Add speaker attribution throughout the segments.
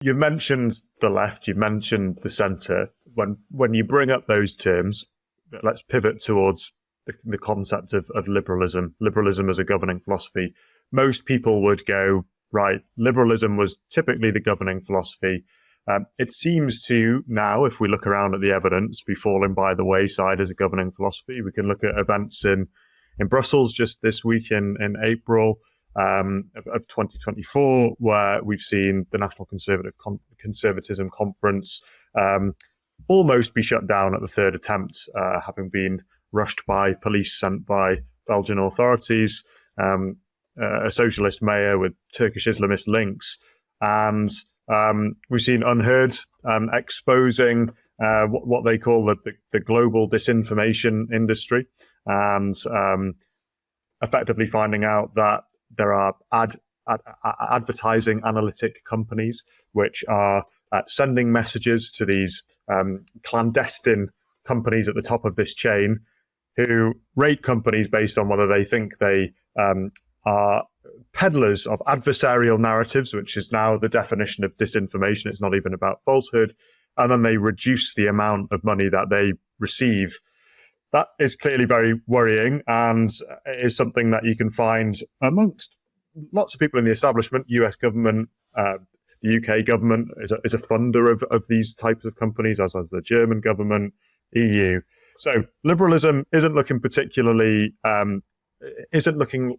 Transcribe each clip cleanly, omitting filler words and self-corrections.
Speaker 1: You mentioned the left, you mentioned the centre. When you bring up those terms, let's pivot towards the concept of liberalism. Liberalism as a governing philosophy. Most people would go, right, liberalism was typically the governing philosophy. It seems to now, if we look around at the evidence, be falling by the wayside as a governing philosophy. We can look at events in Brussels just this week in April of 2024, where we've seen the National Conservatism Conference almost be shut down at the third attempt, having been rushed by police sent by Belgian authorities, a socialist mayor with Turkish Islamist links. And we've seen Unheard exposing what they call the global disinformation industry, and effectively finding out that there are advertising analytic companies which are sending messages to these clandestine companies at the top of this chain, who rate companies based on whether they think they are peddlers of adversarial narratives, which is now the definition of disinformation. It's not even about falsehood. And then they reduce the amount of money that they receive. That is clearly very worrying, and is something that you can find amongst lots of people in the establishment. US government, the UK government is a funder of these types of companies, as is the German government, EU. So liberalism isn't looking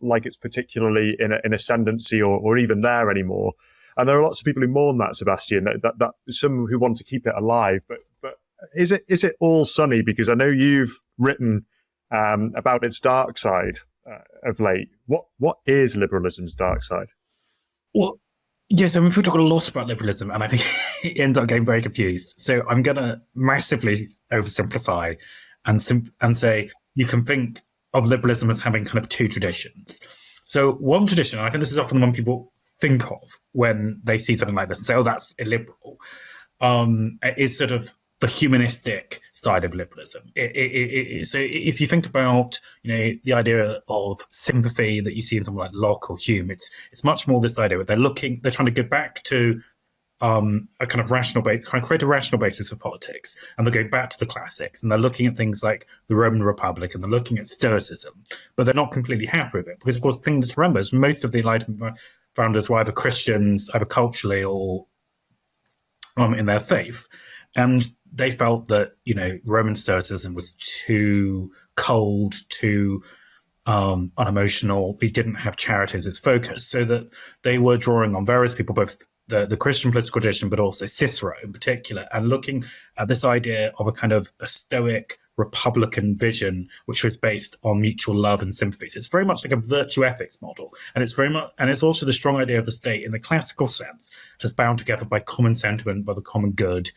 Speaker 1: like it's particularly in ascendancy or even there anymore. And there are lots of people who mourn that, Sebastian, that some who want to keep it alive. But is it all sunny? Because I know you've written about its dark side of late. What is liberalism's dark side?
Speaker 2: Well, yes, I mean, people talk a lot about liberalism, and I think it ends up getting very confused. So I'm going to massively oversimplify and say you can think of liberalism as having kind of two traditions. So one tradition, and I think this is often the one people think of when they see something like this and say, oh, that's illiberal, is sort of the humanistic side of liberalism. So if you think about, the idea of sympathy that you see in someone like Locke or Hume, it's much more this idea where they're trying to go back to a kind of rational base, trying to create a rational basis of politics, and they're going back to the classics, and they're looking at things like the Roman Republic, and they're looking at Stoicism, but they're not completely happy with it, because of course the thing to remember is most of the Enlightenment founders were either Christians, either culturally or in their faith, and they felt that Roman Stoicism was too cold, too unemotional. It didn't have charity as its focus, so that they were drawing on various people, both the Christian political tradition, but also Cicero in particular, and looking at this idea of a kind of a Stoic Republican vision, which was based on mutual love and sympathy. So it's very much like a virtue ethics model, and it's also the strong idea of the state in the classical sense as bound together by common sentiment, by the common good.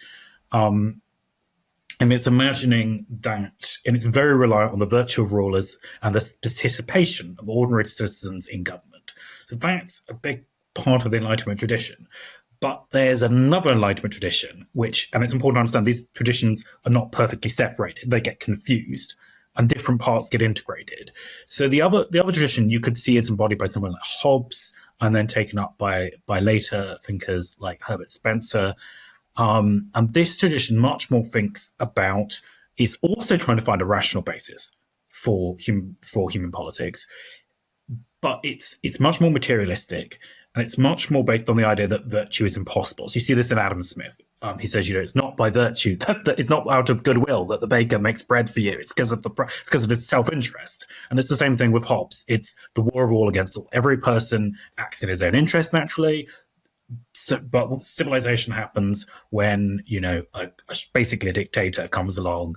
Speaker 2: And it's imagining that, and it's very reliant on the virtue of rulers and the participation of ordinary citizens in government. So that's a big part of the Enlightenment tradition. But there's another Enlightenment tradition, and it's important to understand these traditions are not perfectly separated. They get confused and different parts get integrated. So the other tradition you could see is embodied by someone like Hobbes, and then taken up by later thinkers like Herbert Spencer. And this tradition much more is also trying to find a rational basis for human politics, but it's much more materialistic, and it's much more based on the idea that virtue is impossible. So you see this in Adam Smith. He says, it's not by virtue, that it's not out of goodwill that the baker makes bread for you. It's because of his self-interest. And it's the same thing with Hobbes. It's the war of all against all. Every person acts in his own interest naturally. But civilization happens when, basically a dictator comes along,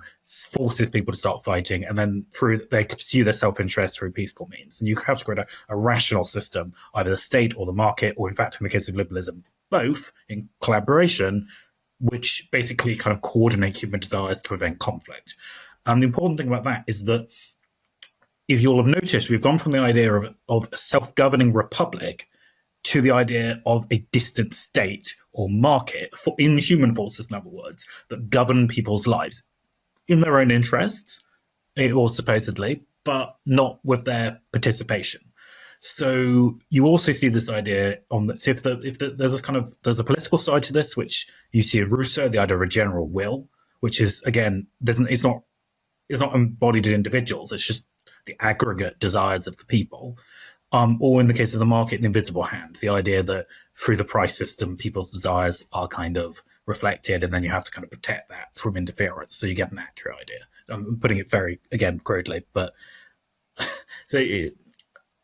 Speaker 2: forces people to start fighting, and then they pursue their self-interest through peaceful means. And you have to create a rational system, either the state or the market, or in fact, in the case of liberalism, both in collaboration, which basically kind of coordinate human desires to prevent conflict. And the important thing about that is that, if you'll have noticed, we've gone from the idea of a self-governing republic to the idea of a distant state or market, in human forces, in other words, that govern people's lives in their own interests, or supposedly, but not with their participation. So you also see this idea on that. So there's a political side to this, which you see in Rousseau, the idea of a general will, which is again it's not embodied in individuals. It's just the aggregate desires of the people. Or in the case of the market, the invisible hand, the idea that through the price system, people's desires are kind of reflected, and then you have to kind of protect that from interference. So you get an accurate idea. I'm putting it very, again, crudely, but so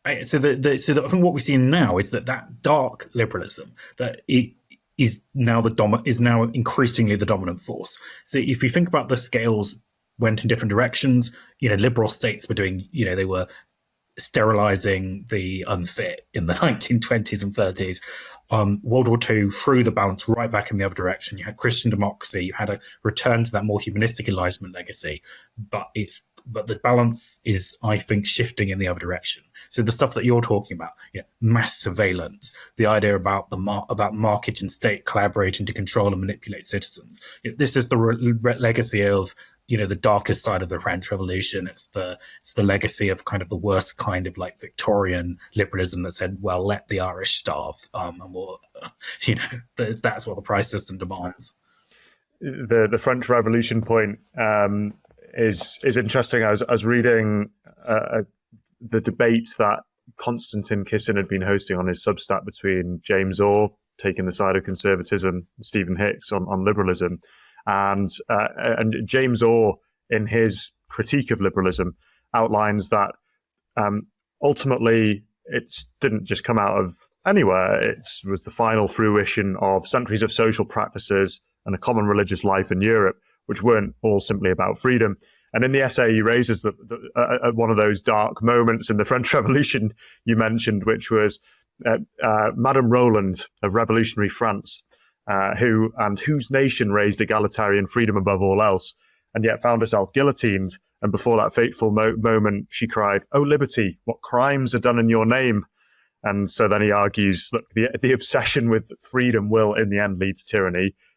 Speaker 2: I think what we're seeing now is that dark liberalism that it is now increasingly the dominant force. So if you think about the scales went in different directions, liberal states were doing, they were sterilizing the unfit in the 1920s and 30s. World War II threw the balance right back in the other direction. You had Christian democracy, you had a return to that more humanistic Enlightenment legacy, but the balance is, I think, shifting in the other direction. So the stuff that you're talking about, mass surveillance, the idea about about market and state collaborating to control and manipulate citizens. This is the legacy of the darkest side of the French Revolution. It's the legacy of kind of the worst kind of like Victorian liberalism that said, well, let the Irish starve, and we'll, that's what the price system demands.
Speaker 1: The French Revolution point is interesting. I was reading the debate that Konstantin Kisin had been hosting on his Substack between James Orr, taking the side of conservatism, and Stephen Hicks on liberalism. And James Orr, in his critique of liberalism, outlines that ultimately it didn't just come out of anywhere. It was the final fruition of centuries of social practices and a common religious life in Europe, which weren't all simply about freedom. And in the essay, he raises one of those dark moments in the French Revolution you mentioned, which was Madame Roland of revolutionary France, whose nation raised egalitarian freedom above all else, and yet found herself guillotined. And before that fateful moment, she cried, "Oh, liberty, what crimes are done in your name?" And so then he argues, look, the obsession with freedom will in the end lead to tyranny.